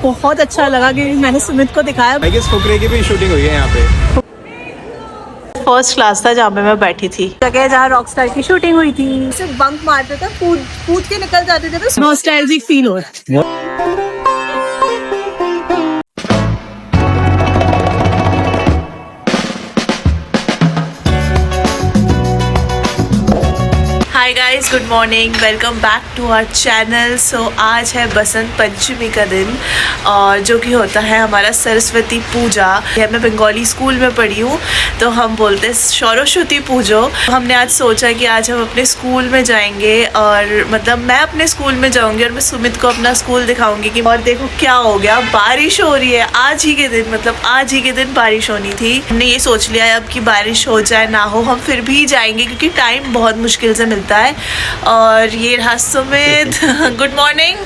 बहुत अच्छा लगा कि मैंने सुमित को दिखाया। फुकरे की भी शूटिंग हुई है यहाँ पे। फर्स्ट क्लास था जहाँ पे मैं बैठी थी, जगह जहाँ रॉकस्टार की शूटिंग हुई थी। सिर्फ बंक मारते थे, कूद के निकल जाते थे, तो नॉस्टैल्जिक फील हो रहा है। Hi guys, good morning, welcome back to our channel. So आज है बसंत पंचमी का दिन और जो कि होता है हमारा सरस्वती पूजा। मैं बंगाली स्कूल में पढ़ी हूँ तो हम बोलते हैं सरस्वती पूजो। हमने आज सोचा कि आज हम अपने स्कूल में जाएंगे और मतलब मैं अपने स्कूल में जाऊँगी और मैं सुमित को अपना स्कूल दिखाऊंगी कि और देखो क्या हो गया, बारिश हो रही है आज ही के दिन, मतलब आज ही के दिन बारिश होनी थी। हमने ये सोच लिया है अब कि बारिश हो जाए ना हो हम फिर भी जाएंगे क्योंकि टाइम बहुत मुश्किल से मिलता है। और ये रहा Sumit. Good morning.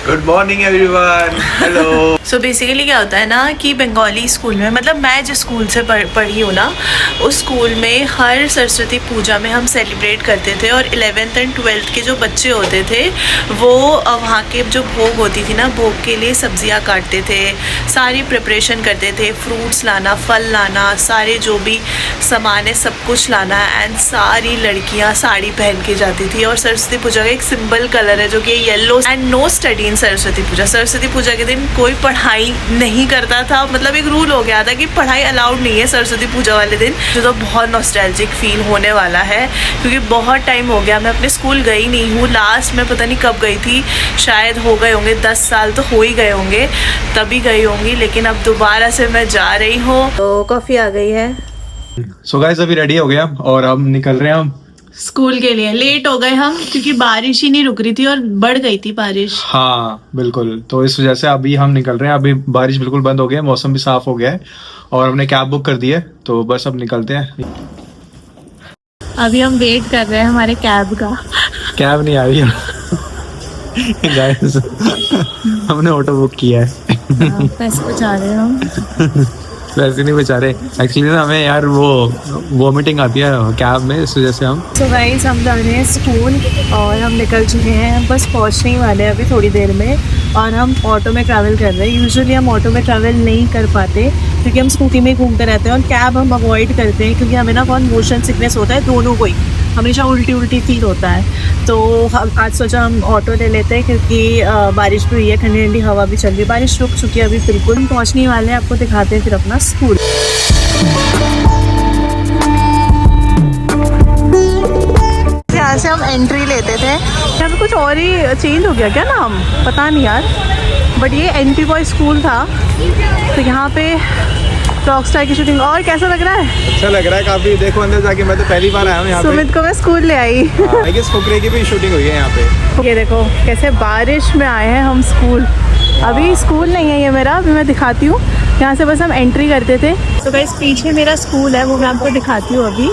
Good morning everyone, hello. So basically क्या होता है ना कि बंगाली स्कूल में, मतलब मैं जिस स्कूल से पढ़ी हूँ ना, उस स्कूल में हर सरस्वती पूजा में हम सेलिब्रेट करते थे और 11th एंड 12th के जो बच्चे होते थे वो वहाँ के जो भोग होती थी ना, भोग के लिए सब्जियाँ काटते थे, सारी प्रिपरेशन करते थे, फ्रूट्स लाना, फल लाना, सारे जो भी सामान है सब कुछ लाना। एंड सारी लड़कियाँ साड़ी पहन के जाती थी और सरस्वती पूजा का एक सिंबल कलर है जो कि yellow. And no study Saraswati Puja के दिन कोई पढ़ाई नहीं करता था, मतलब एक रूल हो गया था कि पढ़ाई अलाउड नहीं है सरस्वती पूजा वाले दिन, जो तो बहुत नॉस्टैल्जिक फील होने वाला है क्योंकि बहुत टाइम हो गया मैं अपने स्कूल गई नहीं हूँ। लास्ट मैं पता नहीं कब गई थी, शायद हो गए होंगे 10 साल तो हो ही गए होंगे, तभी गई होंगी, लेकिन अब दोबारा से मैं जा रही हूँ। तो कॉफी आ गई है। सो गाइस अभी रेडी हो गया और हम निकल रहे हैं हम स्कूल के लिए। लेट हो गए हम क्योंकि बारिश ही नहीं रुक रही थी और बढ़ गई थी बारिश। हाँ बिल्कुल, तो इस वजह से अभी हम निकल रहे हैं। अभी बारिश बिल्कुल बंद हो गया है, मौसम भी साफ हो गया है और हमने कैब बुक कर दी है, तो बस अब निकलते हैं। अभी हम वेट कर रहे हैं हमारे कैब का। कैब नहीं आ रही गाइस, हमने ऑटो बुक किया है। पैसे बचा रहे हैं हम। वैसे नहीं बेचारे, एक्चुअली ना हमें यार वो वॉमिटिंग आती है कैब में, इस वजह से हम गाइस हम जा रहे हैं स्कूल और हम निकल चुके हैं, बस पहुंचने ही वाले हैं अभी थोड़ी देर में। और हम ऑटो में ट्रैवल कर रहे हैं। यूजुअली हम ऑटो में ट्रैवल नहीं कर पाते क्योंकि हम स्कूटी में घूमते रहते हैं और कैब हम अवॉइड करते हैं क्योंकि हमें ना बहुत मोशन सिकनेस होता है, दोनों को ही हमेशा उल्टी फील होता है। तो हम आज सोचा हम ऑटो ले लेते हैं क्योंकि बारिश भी हुई है, ठंडी ठंडी हवा भी चल रही है, बारिश रुक चुकी है अभी बिल्कुल। हम पहुँचने वाले हैं, आपको दिखाते हैं फिर अपना स्कूल। यहाँ से हम एंट्री लेते थे, यहाँ पे कुछ और ही चेंज हो गया क्या नाम, पता नहीं यार, बट ये एनपी बॉय स्कूल था। तो यहाँ पे रॉकस्टार की शूटिंग। और कैसा लग रहा है? अच्छा लग रहा है काफी। देखो अंदर जाके, मैं तो पहली बार आया हूँ यहाँ पे। सुमित को मैं स्कूल ले आई। फुकरे की भी शूटिंग हुई है यहाँ पे। ये देखो कैसे बारिश में आए हैं हम स्कूल। अभी स्कूल नहीं है ये मेरा, अभी मैं दिखाती हूँ। यहाँ से बस हम एंट्री करते थे। तो गाइस पीछे मेरा स्कूल है, वो मैं आपको दिखाती हूँ अभी।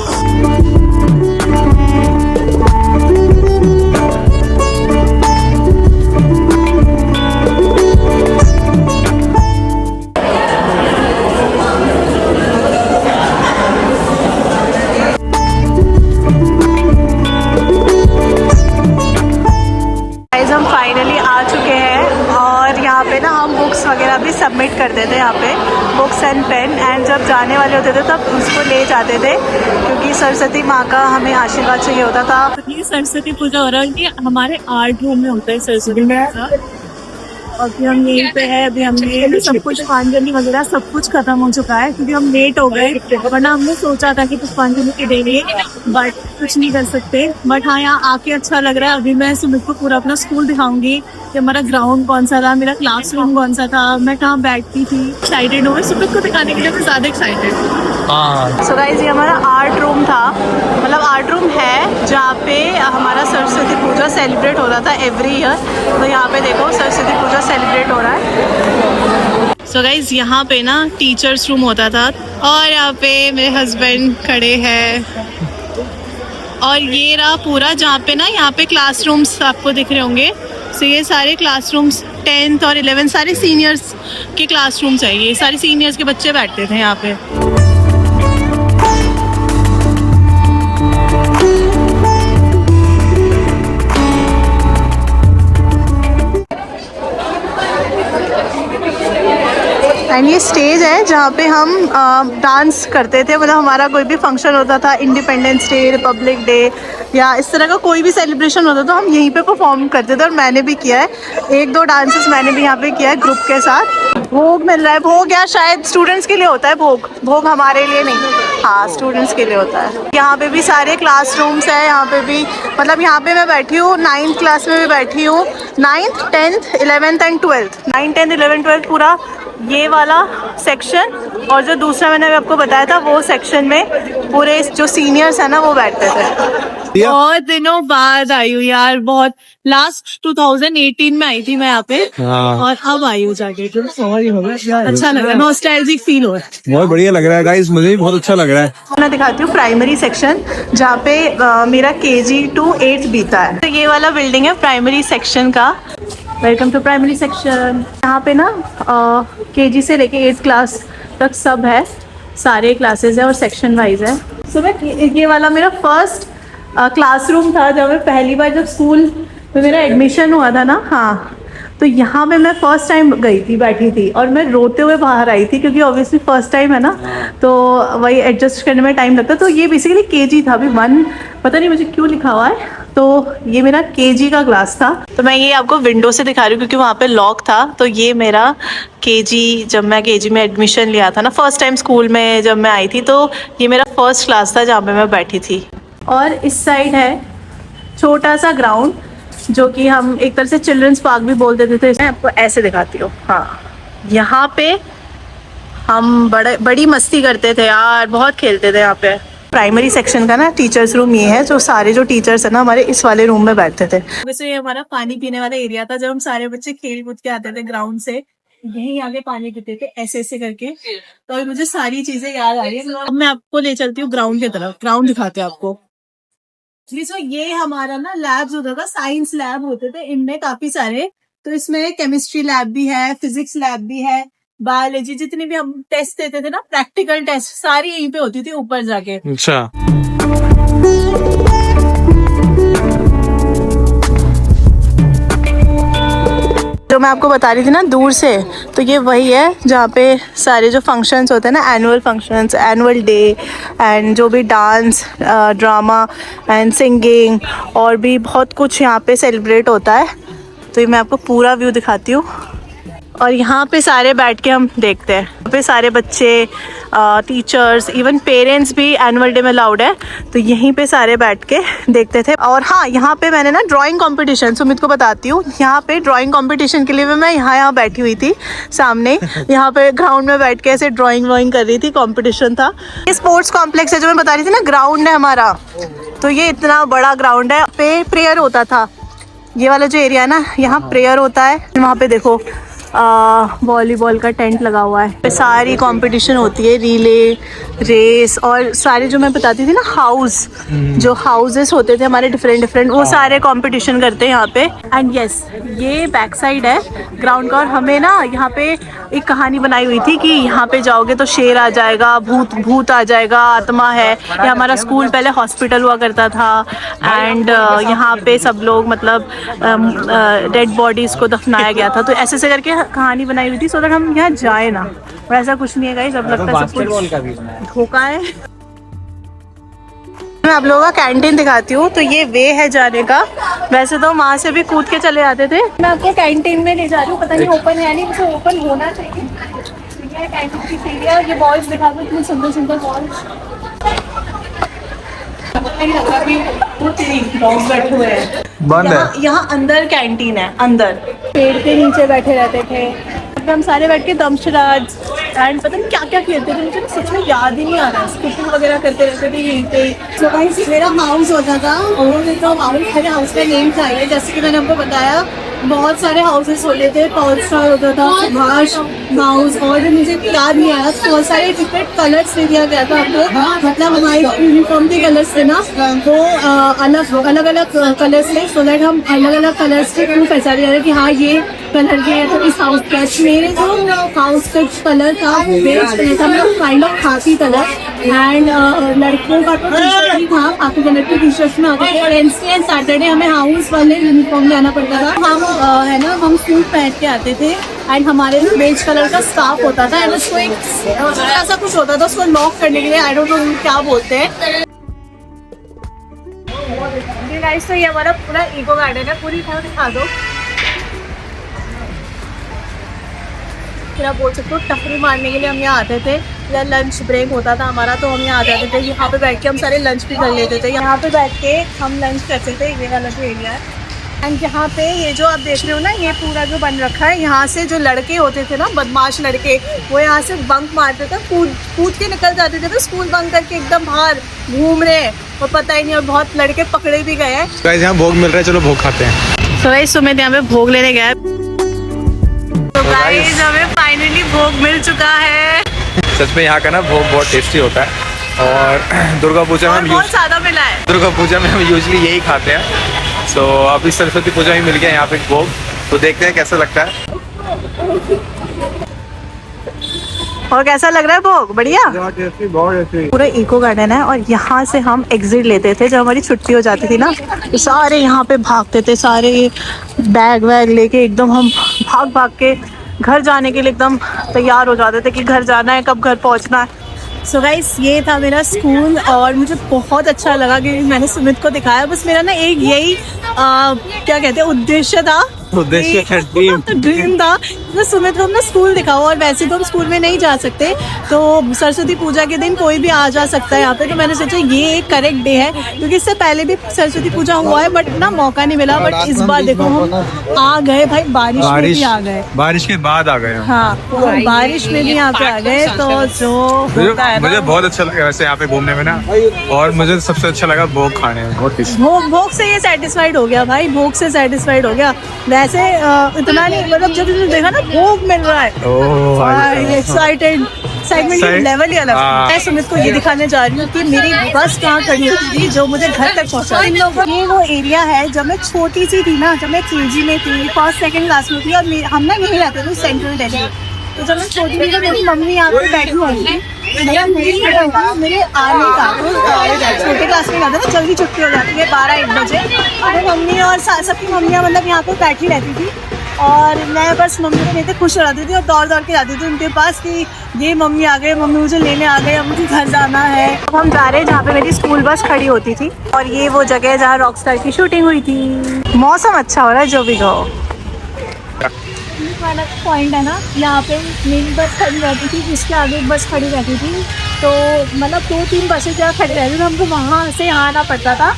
हम फाइनली आ चुके हैं और यहाँ पे ना हम बुक्स वगैरह भी सबमिट करते थे यहाँ पे, बुक्स एंड पेन। एंड जब जाने वाले होते थे तब उसको ले जाते थे क्योंकि सरस्वती माँ का हमें आशीर्वाद चाहिए होता था। ये सरस्वती पूजा हो रहा है, ये हमारे आर्ट रूम में होता है सरस्वती पूजा। अभी हम यहीं पे है, अभी हमने सब कुछ पुष्पांजलि वगैरह सब कुछ खत्म हो चुका है क्योंकि हम लेट हो गए, वरना हमने सोचा था कि पुष्पांजलि के देंगे बट कुछ नहीं कर सकते। बट हाँ यहाँ आके अच्छा लग रहा है। अभी मैं सुमित को पूरा अपना स्कूल दिखाऊंगी कि हमारा ग्राउंड कौन सा था, मेरा क्लासरूम कौन सा था, मैं कहाँ बैठती थी। एक्साइटेड हूँ सुमित को दिखाने के लिए, मैं ज़्यादा एक्साइटेड। सो गाइस ये हमारा आर्ट रूम था, मतलब आर्ट रूम है जहाँ पे हमारा सरस्वती पूजा सेलिब्रेट हो रहा था एवरी ईयर। तो यहाँ पे देखो सरस्वती पूजा सेलिब्रेट हो रहा है। सो गाइस यहाँ पे ना टीचर्स रूम होता था और यहाँ पे मेरे हस्बैंड खड़े हैं और ये रहा पूरा जहाँ पे ना यहाँ पे क्लासरूम्स आपको दिख रहे होंगे। सो ये सारे क्लासरूम्स 10th और 11th सारे सीनियर्स के क्लासरूम्स है, ये सारे सीनियर्स के बच्चे बैठते थे यहाँ पे। एंड ये स्टेज है जहाँ पे हम डांस करते थे, मतलब हमारा कोई भी फंक्शन होता था, इंडिपेंडेंस डे, रिपब्लिक डे या इस तरह का कोई भी सेलिब्रेशन होता तो हम यहीं पे परफॉर्म करते थे। और मैंने भी किया है, 1-2 डांसेस मैंने भी यहाँ पे किया है ग्रुप के साथ। भोग मिल रहा है, भोग या शायद स्टूडेंट्स के लिए होता है भोग, भोग हमारे लिए नहीं, हाँ स्टूडेंट्स के लिए होता है। यहाँ पे भी सारे क्लासरूम्स है, यहाँ पे भी मतलब यहाँ पे मैं बैठी हूँ 9th क्लास में भी बैठी हूँ, 9th 10th 11th and 12th, 9th 10th 11th 12th पूरा ये वाला सेक्शन, और जो दूसरा मैंने आपको बताया था वो सेक्शन में पूरे जो सीनियर्स है ना वो बैठते थे। बहुत दिनों बाद आई हूँ यार, बहुत लास्ट 2018 में आई थी मैं यहाँ पे, और अब आई हूँ जाके, अच्छा लग रहा है, नॉस्टैल्जिक फील हो रहा है, बहुत बढ़िया लग रहा है गाइस, मुझे भी बहुत अच्छा लग रहा है। मैं दिखाती हूँ प्राइमरी सेक्शन जहाँ पे मेरा KG to 8th बीता है। तो ये वाला बिल्डिंग है प्राइमरी सेक्शन का। Welcome to primary section. यहाँ पे ना KG से लेके 8th क्लास तक सब है, सारे क्लासेस है और सेक्शन वाइज है। सो मैं ये वाला मेरा फर्स्ट क्लासरूम था जब मैं पहली बार जब स्कूल में मेरा एडमिशन हुआ था ना, हाँ तो यहाँ पे मैं फर्स्ट टाइम गई थी, बैठी थी और मैं रोते हुए बाहर आई थी क्योंकि ऑब्वियसली फर्स्ट टाइम है ना, तो वही एडजस्ट करने में टाइम लगता। तो ये बेसिकली KG था, अभी 1 पता नहीं मुझे क्यों लिखा हुआ है, तो ये मेरा KG का क्लास था। तो मैं ये आपको विंडो से दिखा रही हूँ क्योंकि वहाँ पे लॉक था। तो ये मेरा KG, जब मैं KG में एडमिशन लिया था ना फर्स्ट टाइम स्कूल में जब मैं आई थी, तो ये मेरा फर्स्ट क्लास था जहाँ पे मैं बैठी थी। और इस साइड है छोटा सा ग्राउंड जो कि हम एक तरह से चिल्ड्रंस पार्क भी बोल देते थे। मैं आपको ऐसे दिखाती हूँ, हाँ यहाँ पे हम बड़ी मस्ती करते थे यार, बहुत खेलते थे यहाँ पे। प्राइमरी सेक्शन का ना टीचर्स रूम ये है, जो सारे जो टीचर्स है ना हमारे इस वाले रूम में बैठते थे। वैसे ये हमारा पानी पीने वाला एरिया था, जब हम सारे बच्चे खेल कूद के आते थे ग्राउंड से, यहीं आगे पानी पीते थे ऐसे ऐसे करके। तो अभी मुझे सारी चीजें याद आ रही है। अब मैं आपको ले चलती हूँ ग्राउंड की तरफ, ग्राउंड दिखाते हैं आपको। सो ये हमारा ना लैब्स होता था, साइंस लैब होते थे इनमें काफी सारे। तो इसमें केमिस्ट्री लैब भी है, फिजिक्स लैब भी है, बायोलॉजी, जितने भी हम टेस्ट देते थे ना, प्रैक्टिकल टेस्ट सारी यहीं पे होती थी ऊपर जाके। अच्छा, जो मैं आपको बता रही थी ना दूर से, तो ये वही है जहाँ पे सारे जो फंक्शंस होते हैं ना, annual functions, annual day and जो भी डांस, ड्रामा एंड सिंगिंग और भी बहुत कुछ यहाँ पे सेलिब्रेट होता है। तो ये मैं आपको पूरा व्यू दिखाती हूँ। और यहाँ पे सारे बैठ के हम देखते हैं, यहाँ पे सारे बच्चे, टीचर्स, इवन पेरेंट्स भी एनुअल डे में अलाउड है, तो यहीं पे सारे बैठ के देखते थे। और हाँ, यहाँ पे मैंने ना ड्राइंग कंपटीशन, सुमित को बताती हूँ, यहाँ पे ड्राइंग कंपटीशन के लिए भी मैं यहाँ बैठी हुई थी सामने, यहाँ पे ग्राउंड में बैठ के ऐसे ड्राइंग व्राइंग कर रही थी, कॉम्पिटिशन था। ये स्पोर्ट्स कॉम्प्लेक्स है जो मैं बता रही थी ना, ग्राउंड है हमारा, तो ये इतना बड़ा ग्राउंड है। पे प्रेयर होता था, ये वाला जो एरिया है ना, यहाँ प्रेयर होता है। वहाँ पे देखो वॉलीबॉल का टेंट लगा हुआ है, सारी कंपटीशन होती है, रिले, रेस और सारे जो मैं बताती थी ना हाउस, जो हाउसेस होते थे हमारे डिफरेंट, वो सारे कंपटीशन करते हैं यहाँ पे। एंड यस, ये बैक साइड है ग्राउंड का। और हमें ना यहाँ पे एक कहानी बनाई हुई थी कि यहाँ पे जाओगे तो शेर आ जाएगा, भूत आ जाएगा, आत्मा है। ये हमारा स्कूल पहले हॉस्पिटल हुआ करता था एंड यहाँ पे सब लोग मतलब डेड बॉडीज को दफनाया गया था, तो ऐसे ऐसे करके कहानी बनाई हुई थी सो दैट हम यहाँ जाए ना। और ऐसा कुछ नहीं है गाइस, अब लगता है सब कुछ धोखा है। मैं आप लोगों का कैंटीन दिखाती हूँ। तो ये वे है जाने का, वैसे तो वहाँ से भी कूद के चले जाते थे। मैं आपको कैंटीन में ले जा रही हूँ, पता नहीं ओपन है या नहीं, मुझे ओपन होना चाहिए। ये कैंटीन की सीढ़ियाँ और ये बॉल्स दिखा दो, इतने सुंदर सुंदर बॉल्स। बैठे हुए हैं, बंद है। यहाँ अंदर कैंटीन है, अंदर पेड़ के नीचे बैठे रहते थे हम सारे, बैठ के दमशराज एंड पता नहीं क्या क्या खेलते थे, मुझे सच में याद ही नहीं आ रहा। स्किपिंग वगैरह करते रहते थे यहीं पे। तो गाइस मेरा हाउस होता था, और तो मेरे हाउस का नेम था ये, जैसे कि मैंने आपको बताया बहुत सारे हाउसेस होते थे, पावर स्टार होता था, सुभाष हाउस, और मुझे याद नहीं आया, बहुत सारे डिफरेंट कलर्स दे दिया गया था हमको, मतलब हमारे यूनिफॉर्म के कलर्स थे ना, वो अलग अलग कलर्स थे, सो दैट हम अलग अलग कलर्स के थ्रू पहचान रहे कि हाँ ये कलर के है तो इस हाउस का। मेरे जो हाउस का कलर था वो बेस्ट कलर था, मतलब काइंड ऑफ खाकी कलर। एंड लड़कियों का तो टी शर्ट ही था, खाकी कलर की टी शर्ट में आते थे। वेडनेसडे एंड सैटरडे हमें हाउस वाले यूनिफॉर्म लेना पड़ता था। हम है ना, हम सूट पहन के आते थे एंड हमारे में बेज कलर का स्कार्फ होता था एंड उसको एक ऐसा कुछ होता था, उसको लॉक करने के लिए आई डोंट नो क्या बोलते हैं। गाइस तो ये हमारा पूरा इको गार्डन है, पूरी तरह दिखा दो। फिर आप बोल सकते हो टफरी मारने के लिए हम यहाँ आते थे, या लंच ब्रेक होता था हमारा तो हम यहाँ आ जाते थे। यहाँ पे बैठ के हम सारे लंच भी कर लेते थे, यहाँ पे बैठ के हम लंच करते थे। ये वाला जो एरिया है एंड यहाँ पे ये जो आप देख रहे हो ना, ये पूरा जो बन रखा है, यहाँ से जो लड़के होते थे ना, बदमाश लड़के, वो यहाँ से बंक मारते थे, कूद के निकल जाते थे ना स्कूल बंक करके, एकदम बाहर घूम रहे और पता ही नहीं, और बहुत लड़के पकड़े भी गए हैं। गाइस यहाँ भोग मिल रहा है, चलो भोग खाते हैं। तो गाइस सुमित यहाँ पे भोग लेने गया। तो गाइस हमें फाइनली भोग मिल चुका है। सच में यहाँ का ना भोग बहुत टेस्टी होता है और दुर्गा पूजा में हम बहुत ज्यादा मिला है। दुर्गा पूजा में हम यूजुअली यही खाते हैं। सो अभी सरस्वती पूजा ही मिल गया यहाँ पे भोग, तो देखते हैं कैसा लगता है। और कैसा लग रहा है भोग? बढ़िया, पूरा इको गार्डन है और यहाँ से हम एग्जिट लेते थे जब हमारी छुट्टी हो जाती थी ना, तो सारे यहाँ पे भागते थे, सारे बैग वैग लेके एकदम हम भाग भाग के घर जाने के लिए एकदम तैयार हो जाते थे कि घर जाना है, कब घर पहुँचना है। सो गाइस ये था मेरा स्कूल और मुझे बहुत अच्छा लगा कि मैंने सुमित को दिखाया। बस मेरा ना एक यही क्या कहते हैं उद्देश्य था, ड्रीम था तो सुमित को अपना स्कूल दिखाओ। और वैसे तो हम स्कूल में नहीं जा सकते, तो सरस्वती पूजा के दिन कोई भी आ जा सकता है यहाँ पे, तो मैंने सोचा ये एक करेक्ट डे है, क्योंकि इससे पहले भी सरस्वती पूजा हुआ है बट ना मौका नहीं मिला। बट इस बार देखो हम आ गए भाई, बारिश में भी आ गए, बारिश के बाद आ गए हम। हाँ तो बारिश में भी यहाँ पे आ गए। तो जो मुझे बहुत अच्छा लगा वैसे यहाँ पे घूमने में ना, और मुझे सबसे अच्छा लगा भोग खाने में, बहुत टेस्टी। भोग से ये सेटिस्फाइड हो गया भाई, भोग से सेटिस्फाइड हो गया। वैसे इतना नहीं, मतलब जब देखा ना भोग मिल रहा है, एक्साइटमेंट लेवल ही अलग है। मैं सुमित को ये दिखाने जा रही हूँ कि मेरी बस कहाँ खड़ी होती थी जो मुझे घर तक पहुँचा। ये वो एरिया है जब मैं छोटी सी थी ना, जब मैं केजी में थी, फर्स्ट सेकंड क्लास में थी, और हम ना यहीं रहते थे सेंट्रल दिल्ली। तो जब मैं छोटी थी तो मेरी मम्मी यहाँ पे बैठी हुई थी, मेरा मेरे आने का छोटे क्लास में जाता ना, जल्दी छुट्टी हो जाती है 12-1 बजे, तो मम्मी और सबकी मम्मियाँ मतलब यहाँ पे बैठी रहती थी और मैं बस मम्मी को लेते खुश हो जाती थी और दौड़ दौड़ के जाती थी उनके पास कि ये मम्मी आ गए, मम्मी मुझे लेने आ गए, अब मुझे घर जाना है। अब हम जा रहे हैं जहाँ पे मेरी स्कूल बस खड़ी होती थी, और ये वो जगह है जहाँ रॉकस्टार की शूटिंग हुई थी। मौसम अच्छा हो रहा है, जो भी कहो। वाला पॉइंट है ना, यहाँ पे मेरी बस खड़ी रहती थी, जिसके आगे एक बस खड़ी रहती थी, तो मतलब 2-3 बसें जहाँ खड़ी रहती थी तो हमको वहाँ से यहाँ आना पड़ता था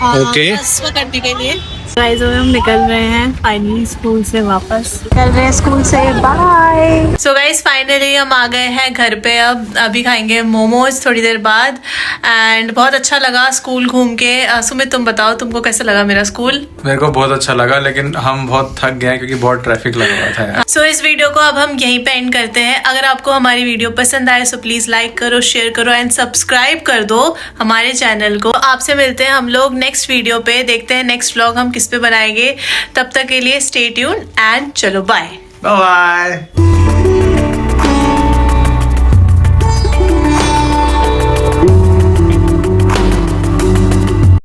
बस पकड़ने के लिए। गाइस हम निकल रहे हैं फाइनली स्कूल से, वापस निकल रहे हैं स्कूल से, बाय। सो गाइस फाइनली हम आ गए हैं घर पे। अब अभी खाएंगे मोमोज थोड़ी देर बाद, एंड बहुत अच्छा लगा स्कूल घूम के। सुमित तुम बताओ, तुमको कैसा लगा मेरा स्कूल? मेरे को बहुत अच्छा लगा, लेकिन हम बहुत थक गए क्योंकि बहुत ट्रैफिक लग रहा था यार। सो इस वीडियो को अब हम यहीं पे एंड करते हैं। अगर आपको हमारी वीडियो पसंद आए तो प्लीज लाइक करो, शेयर करो एंड सब्सक्राइब कर दो हमारे चैनल को। आपसे मिलते हैं हम लोग नेक्स्ट वीडियो पे, देखते हैं नेक्स्ट व्लॉग हम किस पे बनाएंगे। तब तक के लिए स्टे ट्यून एंड चलो बाय बाय।